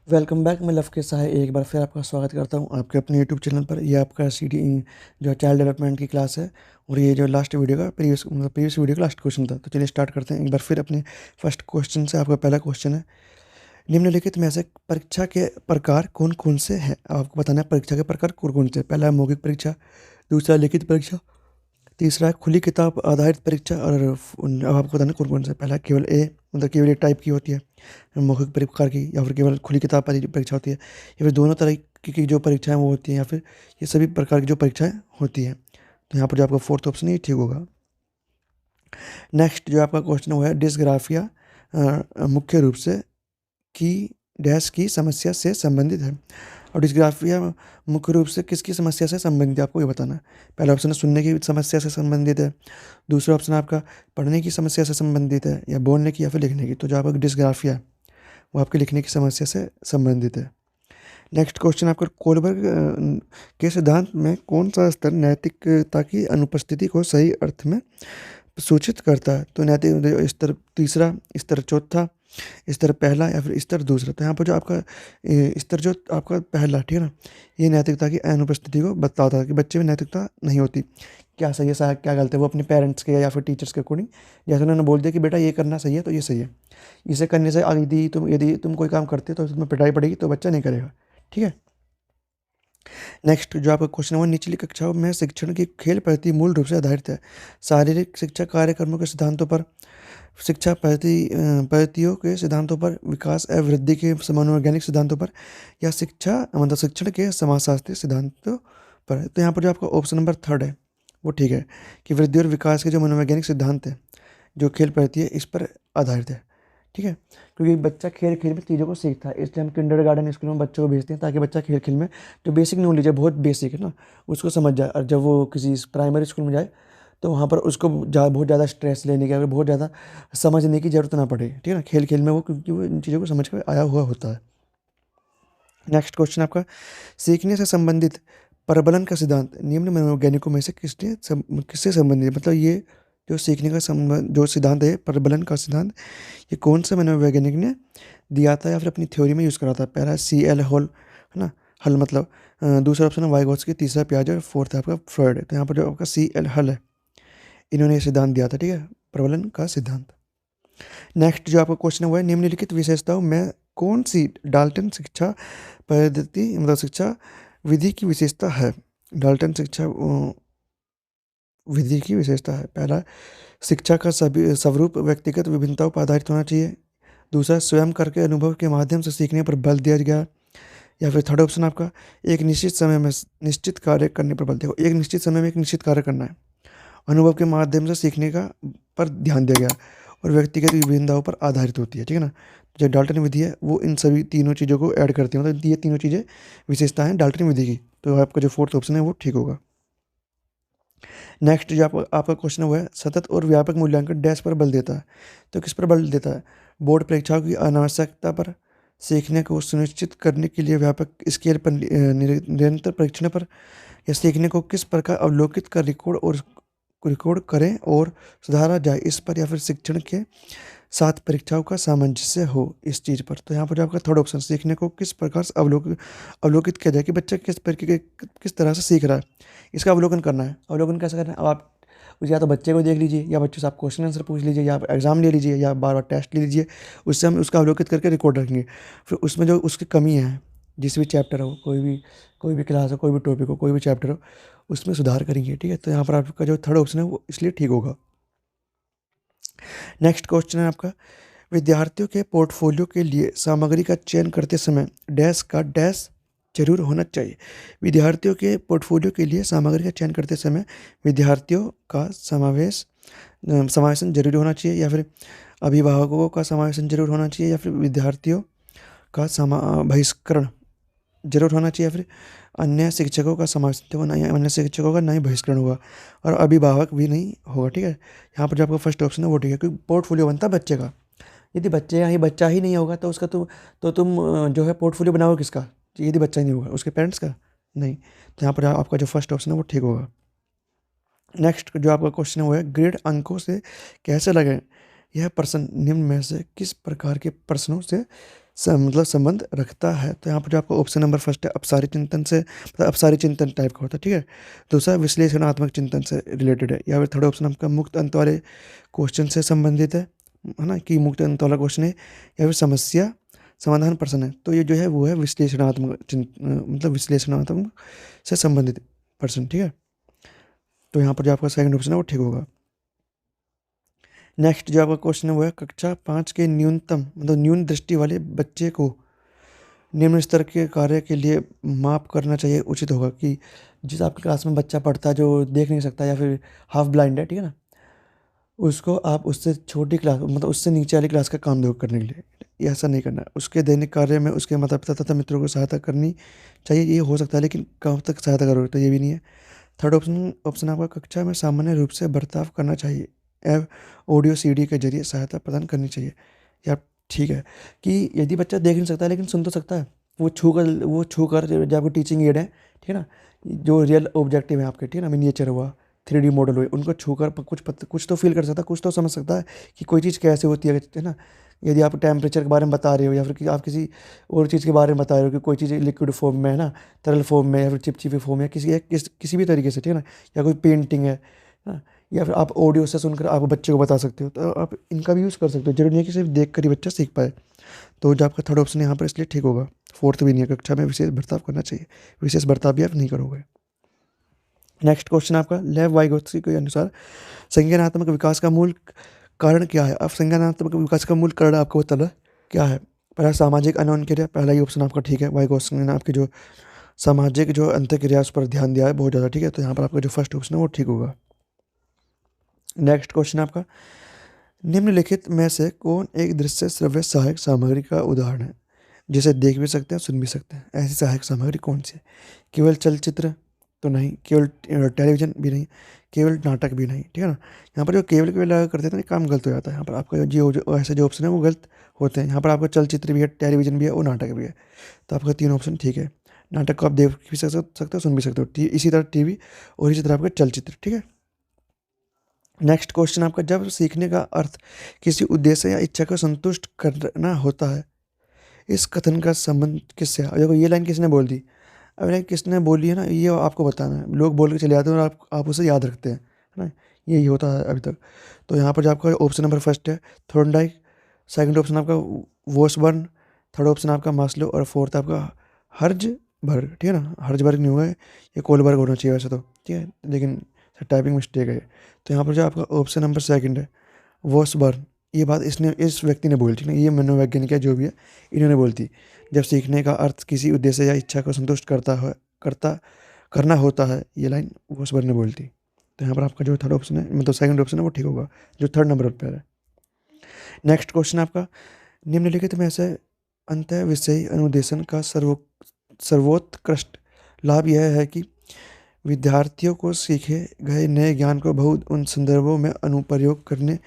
Welcome back. मैं love के सहाय एक बार फिर आपका स्वागत करता हूं आपके अपने यूट्यूब चैनल पर। ये आपका जो चाइल्ड डेवलपमेंट की क्लास है और ये जो लास्ट वीडियो का प्रीवियस वीडियो का लास्ट क्वेश्चन था। तो चलिए स्टार्ट करते हैं एक बार फिर अपने फर्स्ट क्वेश्चन से। आपका पहला क्वेश्चन है, निम्नलिखित में से परीक्षा के प्रकार कौन कौन से हैं। आपको बताना है परीक्षा के प्रकार कौन कौन से। पहला है मौखिक परीक्षा, दूसरा लिखित परीक्षा, तीसरा है खुली किताब आधारित परीक्षा और अब आपको बताना कौन कौन सा। पहला केवल मतलब केवल एक टाइप की होती है मौखिक प्रकार की, या फिर केवल खुली किताब पर परीक्षा होती है, या फिर दोनों तरह की जो परीक्षाएं वो होती हैं, या फिर ये सभी प्रकार की जो परीक्षाएं होती हैं। तो यहाँ पर जो आपका फोर्थ ऑप्शन है ये ठीक होगा। नेक्स्ट जो आपका क्वेश्चन हुआ है, डिस्ग्राफिया मुख्य रूप से की डैश की समस्या से संबंधित है। और डिस्ग्राफिया मुख्य रूप से किसकी समस्या से संबंधित है आपको ये बताना है। पहला ऑप्शन है सुनने की समस्या से संबंधित है, दूसरा ऑप्शन आपका पढ़ने की समस्या से संबंधित है, या बोलने की या फिर लिखने की। तो जो आपका डिस्ग्राफिया है वो आपके लिखने की समस्या से संबंधित है। नेक्स्ट क्वेश्चन आपका, कोलबर्ग के सिद्धांत में कौन सा स्तर नैतिकता की अनुपस्थिति को सही अर्थ में सूचित करता है। तो नैतिक स्तर तीसरा, स्तर चौथा, स्तर पहला, या फिर स्तर दूसरा। तो यहाँ पर जो आपका स्तर जो आपका पहला, ठीक है ना, ये नैतिकता की अनुपस्थिति को बताता है कि बच्चे में नैतिकता नहीं होती। क्या सही है क्या गलत है वो अपने पेरेंट्स के या फिर टीचर्स के अकॉर्डिंग, जैसे उन्होंने बोल दिया कि बेटा ये करना सही है तो ये सही है, इसे करने से यदि तुम कोई काम करते हो तो तुम्हें पिटाई पड़ेगी, तो बच्चा नहीं करेगा। ठीक है। नेक्स्ट जो आपका क्वेश्चन है वो, निचली कक्षाओं में शिक्षण की खेल पद्धति मूल रूप से आधारित है। शारीरिक शिक्षा कार्यक्रमों के सिद्धांतों पर, शिक्षा पद्धतियों के सिद्धांतों पर, विकास एवं वृद्धि के मनोवैज्ञानिक सिद्धांतों पर, या शिक्षा मतलब शिक्षण के समाजशास्त्रीय सिद्धांतों पर। तो यहाँ पर जो आपका ऑप्शन नंबर थर्ड है वो ठीक है, कि वृद्धि और विकास के जो मनोवैज्ञानिक सिद्धांत हैं, जो खेल पद्धति है, इस पर आधारित है। ठीक है, क्योंकि बच्चा खेल खेल में चीज़ों को सीखता है, इसलिए हम किंडरगार्टन स्कूल में बच्चों को भेजते हैं ताकि बच्चा खेल खेल में जो बेसिक नॉलेज है, बहुत बेसिक है ना, उसको समझ जाए। और जब वो किसी प्राइमरी स्कूल में जाए तो वहाँ पर उसको बहुत ज़्यादा स्ट्रेस लेने की या फिर बहुत ज़्यादा समझने की ज़रूरत ना पड़े। ठीक है ना, खेल खेल में वो, क्योंकि वो इन चीज़ों को समझ कर आया हुआ होता है। नेक्स्ट क्वेश्चन आपका, सीखने से संबंधित प्रबलन का सिद्धांत निम्न मनोवैज्ञानिकों में से किससे संबंधित है। मतलब ये जो सीखने का संबंध जो सिद्धांत है, प्रबलन का सिद्धांत, ये कौन सा मनोवैज्ञानिक ने दिया था या फिर अपनी थ्योरी में यूज़ करा था। पहला CL हॉल, है ना, हल मतलब, दूसरा ऑप्शन है वाइगोत्स्की, तीसरा पियाजे और फोर्थ है आपका फ्रॉइड है। तो यहाँ पर जो आपका CL हल है, इन्होंने ये सिद्धांत दिया था। ठीक है, प्रबलन का सिद्धांत। नेक्स्ट जो आपका क्वेश्चन है वो है, निम्नलिखित विशेषताओं में कौन सी डाल्टन शिक्षा पद्धति मतलब शिक्षा विधि की विशेषता है। डाल्टन शिक्षा विधि की विशेषता है। पहला, शिक्षा का सभी स्वरूप व्यक्तिगत विभिन्नताओं पर आधारित होना चाहिए। दूसरा, स्वयं करके अनुभव के माध्यम से सीखने पर बल दिया गया। या फिर थर्ड ऑप्शन आपका, एक निश्चित समय में निश्चित कार्य करने पर बल। देखो, एक निश्चित समय में एक निश्चित कार्य करना है, अनुभव के माध्यम से सीखने का पर ध्यान दिया गया, और व्यक्तिगत विभिन्नताओं पर आधारित होती है। ठीक है ना, जो डाल्टन विधि है वो इन सभी तीनों चीज़ों को ऐड करती है, मतलब ये तीनों चीज़ें विशेषताएं डाल्टन विधि की। तो आपका जो फोर्थ ऑप्शन है वो ठीक होगा। नेक्स्ट जो आपका क्वेश्चन है वो है, सतत और व्यापक मूल्यांकन डैश पर बल देता है। तो किस पर बल देता है। बोर्ड परीक्षाओं की अनावश्यकता पर, सीखने को सुनिश्चित करने के लिए व्यापक स्केल पर निरंतर परीक्षण पर, या सीखने को किस प्रकार अवलोकित कर रिकॉर्ड करें और सुधारा जाए इस पर, या फिर शिक्षण के साथ परीक्षाओं का सामंजस्य हो इस चीज़ पर। तो यहाँ पर जो आपका थर्ड ऑप्शन, सीखने को किस प्रकार से अवलोकित किया जाए कि बच्चा किस तरह से सीख रहा है, इसका अवलोकन करना है। अवलोकन कैसे करना है, अब आप या तो बच्चे को देख लीजिए, या बच्चों से आप क्वेश्चन आंसर पूछ लीजिए, या आप एग्जाम ले लीजिए, या बार बार टेस्ट ले लीजिए, उससे हम उसका अवलोकित करके रिकॉर्ड रखेंगे। फिर उसमें जो उसकी कमी है, जिस भी चैप्टर हो, कोई भी क्लास हो, कोई भी टॉपिक हो, कोई भी चैप्टर हो, उसमें सुधार करेंगे। ठीक है, तो यहाँ पर आपका जो थर्ड ऑप्शन है वो इसलिए ठीक होगा। नेक्स्ट क्वेश्चन है आपका, विद्यार्थियों के पोर्टफोलियो के लिए सामग्री का चयन करते समय डैश का डैश जरूर होना चाहिए। विद्यार्थियों के पोर्टफोलियो के लिए सामग्री का चयन करते समय विद्यार्थियों का समावेशन जरूरी होना चाहिए, या फिर अभिभावकों का समावेशन जरूर होना चाहिए, या फिर विद्यार्थियों का बहिष्करण जरूर होना चाहिए, या फिर अन्य शिक्षकों का समावेशन। देखो, नहीं अन्य शिक्षकों का नहीं बहिष्करण होगा, और अभिभावक भी नहीं होगा। ठीक है, यहाँ पर जो आपका फर्स्ट ऑप्शन है वो ठीक है, क्योंकि पोर्टफोलियो बनता है बच्चे का। यदि बच्चा ही नहीं होगा तो उसका तुम जो है पोर्टफोलियो बनाओगे किसका, यदि बच्चा ही नहीं होगा, उसके पेरेंट्स का नहीं। तो यहाँ पर आपका जो फर्स्ट ऑप्शन है वो ठीक होगा। नेक्स्ट जो आपका क्वेश्चन है वो है, ग्रेड अंकों से कैसे लगाएं। यह प्रश्न निम्न में से किस प्रकार के प्रश्नों से मतलब संबंध रखता है। तो यहाँ पर जो आपका ऑप्शन नंबर फर्स्ट है अपसारी चिंतन से, मतलब अपसारी चिंतन टाइप का होता है, ठीक है। दूसरा विश्लेषणात्मक चिंतन से रिलेटेड है। या फिर थर्ड ऑप्शन आपका मुक्त अंत वाले क्वेश्चन से संबंधित है ना, कि मुक्त अंत वाला क्वेश्चन है। या फिर समस्या समाधान प्रश्न है। तो ये जो है वो है विश्लेषणात्मक मतलब विश्लेषणात्मक से संबंधित प्रश्न, ठीक है। तो यहाँ पर जो आपका सेकंड ऑप्शन है वो ठीक होगा। नेक्स्ट जो आपका क्वेश्चन है वो है कक्षा 5 के न्यूनतम मतलब न्यून दृष्टि वाले बच्चे को निम्न स्तर के कार्य के लिए माप करना चाहिए उचित होगा। कि जिस आपकी क्लास में बच्चा पढ़ता है जो देख नहीं सकता या फिर हाफ ब्लाइंड है, ठीक है ना, उसको आप उससे छोटी क्लास मतलब उससे नीचे वाली क्लास का काम दो करने के लिए, ये ऐसा नहीं करना है। उसके दैनिक कार्य में उसके माता पिता तथा मित्रों को सहायता करनी चाहिए, ये हो सकता है, लेकिन कब तक सहायता करोगे, तो ये भी नहीं है। थर्ड ऑप्शन ऑप्शन आपका कक्षा में सामान्य रूप से बर्ताव करना चाहिए एवं ऑडियो सीडी के जरिए सहायता प्रदान करनी चाहिए। या ठीक है कि यदि बच्चा देख नहीं सकता लेकिन सुन तो सकता है, वो छू कर जो आपको टीचिंग एड है, ठीक है ना, जो रियल ऑब्जेक्टिव है आपके, ठीक है ना, मिनिएचर हुआ, 3D मॉडल हुए, उनको छूकर कुछ तो फील कर सकता है, कुछ तो समझ सकता है कि कोई चीज़ कैसे होती है ना। यदि आप टेम्परेचर के बारे में बता रहे हो या फिर कि आप किसी और चीज़ के बारे में बता रहे हो कि कोई चीज़ लिक्विड फॉर्म में है ना, तरल फॉर्म में या फिर चिपचिपी फॉर्म में किसी भी तरीके से, ठीक है ना, या कोई पेंटिंग है ना, या फिर आप ऑडियो से सुनकर आप बच्चे को बता सकते हो, तो आप इनका भी यूज़ कर सकते हो। जरूरी नहीं है कि सिर्फ देख कर ही बच्चा सीख पाए। तो जो आपका थर्ड ऑप्शन है यहाँ पर इसलिए ठीक होगा। फोर्थ भी नहीं है, कक्षा में विशेष बर्ताव करना चाहिए, विशेष बर्ताव भी आप नहीं करोगे। नेक्स्ट क्वेश्चन आपका लेव वाइगोत्स्की के अनुसार संज्ञानात्मक विकास का मूल कारण क्या है। अब संज्ञानात्मक विकास का मूल कारण आपको बताना क्या है। पहला सामाजिक अनौन क्रिया, पहला ही ऑप्शन आपका ठीक है। वाइगोत्स्की ने आपकी जो सामाजिक जो अंतःक्रिया उस पर ध्यान दिया है बहुत ज़्यादा, ठीक है। तो यहाँ पर आपका जो फर्स्ट ऑप्शन है वो ठीक होगा। नेक्स्ट क्वेश्चन आपका निम्नलिखित में से कौन एक दृश्य श्रव्य सहायक सामग्री का उदाहरण है जिसे देख भी सकते हैं सुन भी सकते हैं। ऐसी सहायक सामग्री कौन सी है। केवल चलचित्र तो नहीं, केवल टेलीविजन भी नहीं, केवल नाटक भी नहीं, ठीक है ना। यहाँ पर जो केवल केवल लगा करते हैं तो काम गलत हो जाता है। यहाँ पर आपका जो ऐसे जो ऑप्शन है वो गलत होते हैं। यहाँ पर आपका चलचित्र भी है, टेलीविजन भी है और नाटक भी है। तो आपका 3 ऑप्शन ठीक है। नाटक को आप देख भी सकते हो, सुन भी सकते हो, इसी तरह टीवी और इसी तरह आपका चलचित्र, ठीक है। नेक्स्ट क्वेश्चन आपका जब सीखने का अर्थ किसी उद्देश्य या इच्छा को संतुष्ट करना होता है, इस कथन का संबंध किससे है। देखो ये लाइन किसने बोल दी, अब लाइन किसने बोली है ना, ये आपको बताना है। लोग बोल के चले जाते हैं और आप उसे याद रखते हैं, है ना, यही होता है अभी तक। तो यहाँ पर जो आपका ऑप्शन नंबर फर्स्ट है थॉर्नडाइक, सेकंड ऑप्शन आपका वॉसबर्न, थर्ड ऑप्शन आपका मास्लो और फोर्थ आपका हर्जबर्ग, ठीक है ना। हर्जबर्ग नहीं होगा, ये कोलबर्ग होना चाहिए वैसे तो, ठीक है, लेकिन टाइपिंग मिस्टेक है। तो यहाँ पर जो आपका ऑप्शन नंबर सेकंड है वॉसबर्न, ये बात इस व्यक्ति ने बोली थी ना, ये मनोवैज्ञानिक है जो भी है, इन्होंने बोली थी। जब सीखने का अर्थ किसी उद्देश्य या इच्छा को संतुष्ट करता करना होता है, ये लाइन वॉसबर्न ने बोली थी। तो यहाँ पर आपका जो थर्ड ऑप्शन है मतलब सेकंड ऑप्शन है वो ठीक होगा, जो थर्ड नंबर पर है। नेक्स्ट क्वेश्चन आपका निम्नलिखित में से अंत विषयी अनुदेशन का सर्वोत्कृष्ट लाभ यह है कि विद्यार्थियों को सीखे गए नए ज्ञान को बहुत उन संदर्भों में अनुप्रयोग करने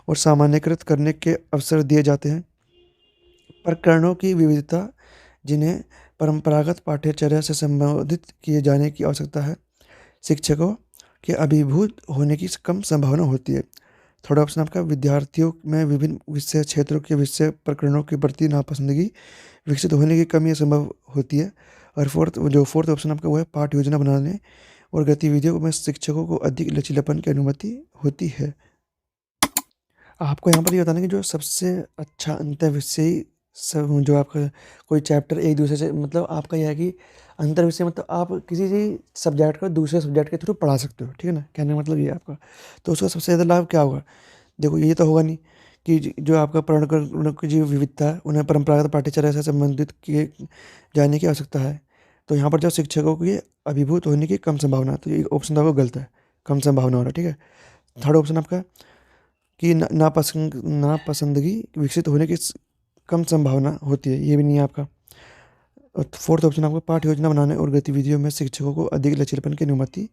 और सामान्यीकृत करने के अवसर दिए जाते हैं। प्रकरणों की विविधता जिन्हें परंपरागत पाठ्यचर्या से संबोधित किए जाने की आवश्यकता है, शिक्षकों के अभिभूत होने की कम संभावना होती है। थर्ड ऑप्शन आपका विद्यार्थियों में विभिन्न विषय क्षेत्रों के विषय प्रकरणों के प्रति नापसंदगी विकसित होने की कमी संभव होती है। और फोर्थ ऑप्शन आपका वो है पाठ योजना बनाने और गतिविधियों में शिक्षकों को अधिक लचीलापन की अनुमति होती है। आपको यहाँ पर ये बताना कि जो सबसे अच्छा अंतर विषय सब जो आपका कोई चैप्टर एक दूसरे से मतलब आपका यह है कि अंतर विषय मतलब आप किसी सब्जेक्ट को दूसरे सब्जेक्ट के थ्रू पढ़ा सकते हो, ठीक है ना, कहने का मतलब ये है आपका। तो उसका सबसे ज़्यादा लाभ क्या होगा। देखो ये तो होगा नहीं कि जो आपका प्रकरणों की जो विविधता है उन्हें परंपरागत पाठ्यचर्या से संबंधित किए जाने की आवश्यकता है। तो यहाँ पर जो शिक्षकों को ये अभिभूत होने की कम संभावना है, तो ये ऑप्शन तो आपका गलत है, कम संभावना हो रहा है, ठीक है। थर्ड ऑप्शन आपका कि नापसंदगी विकसित होने की कम संभावना होती है, ये भी नहीं है आपका। और फोर्थ ऑप्शन आपका पाठ योजना बनाने और गतिविधियों में शिक्षकों को अधिक लचीलापन की अनुमति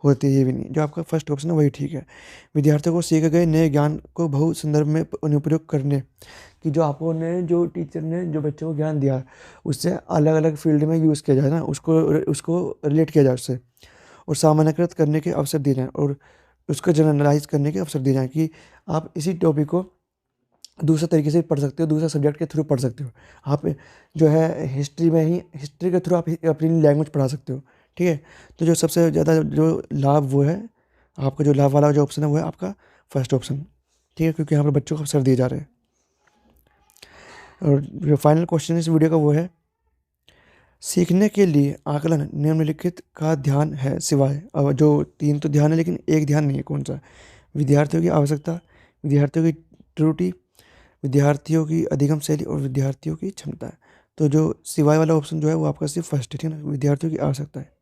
होती है, ये भी नहीं। जो आपका फर्स्ट ऑप्शन है वही ठीक है। विद्यार्थियों को सीखे गए नए ज्ञान को बहु संदर्भ में अनुप्रयोग करने कि जो आपको ने जो टीचर ने जो बच्चों को ज्ञान दिया उससे अलग अलग फील्ड में यूज़ किया जाए ना, उसको उसको रिलेट किया जाए उससे, और सामान्यकृत करने के अवसर दिए जाएँ और उसको जनरलाइज करने के अवसर दिए जाएँ कि आप इसी टॉपिक को दूसरे तरीके से पढ़ सकते हो, दूसरे सब्जेक्ट के थ्रू पढ़ सकते हो। आप जो है हिस्ट्री में ही हिस्ट्री के थ्रू आप अपनी लैंग्वेज पढ़ा सकते हो, ठीक है। तो जो सबसे ज़्यादा जो लाभ वो है आपका, जो लाभ वाला जो ऑप्शन है वो है आपका फर्स्ट ऑप्शन, ठीक है, क्योंकि यहाँ पर बच्चों को अवसर दिए जा रहे हैं। और जो फाइनल क्वेश्चन इस वीडियो का वो है, सीखने के लिए आकलन निम्नलिखित का ध्यान है सिवाय, और जो 3 तो ध्यान है लेकिन एक ध्यान नहीं है, कौन सा? विद्यार्थियों की आवश्यकता, विद्यार्थियों की त्रुटि, विद्यार्थियों की अधिगम शैली और विद्यार्थियों की क्षमता है। तो जो सिवाय वाला ऑप्शन जो है वो आपका सिर्फ फर्स्ट है, ठीक है ना, विद्यार्थियों की आवश्यकता है,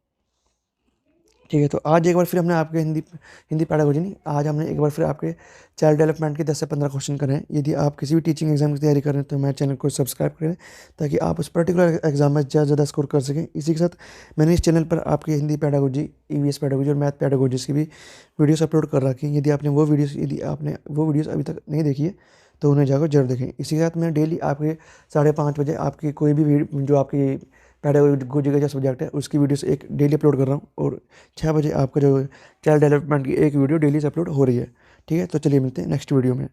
ठीक है। तो आज एक बार फिर हमने आपके हिंदी हिंदी पैडागोजी नहीं, आज हमने एक बार फिर आपके चाइल्ड डेवलपमेंट के 10 से 15 क्वेश्चन करे हैं। यदि आप किसी भी टीचिंग एग्जाम की तैयारी कर रहे हैं तो मेरे चैनल को सब्सक्राइब करें, ताकि आप उस पर्टिकुलर एग्जाम में ज़्यादा से ज़्यादा स्कोर कर सकें। इसी के साथ मैंने इस चैनल पर आपके हिंदी पैडागोजी, ईवीएस पैडागोजी और मैथ पैडागोजीज की भी वीडियोस अपलोड कर रखी हैं। यदि आपने वो वीडियोस अभी तक नहीं देखी है तो उन्हें जाकर जरूर देखें। इसी के साथ मैं डेली आपके 5:30 बजे आपकी कोई भी जो आपकी पैडागोजी का जो सब्जेक्ट है उसकी वीडियोस एक डेली अपलोड कर रहा हूँ, और 6 बजे आपका जो चाइल्ड डेवलपमेंट की एक वीडियो डेली से अपलोड हो रही है, ठीक है। तो चलिए मिलते हैं नेक्स्ट वीडियो में।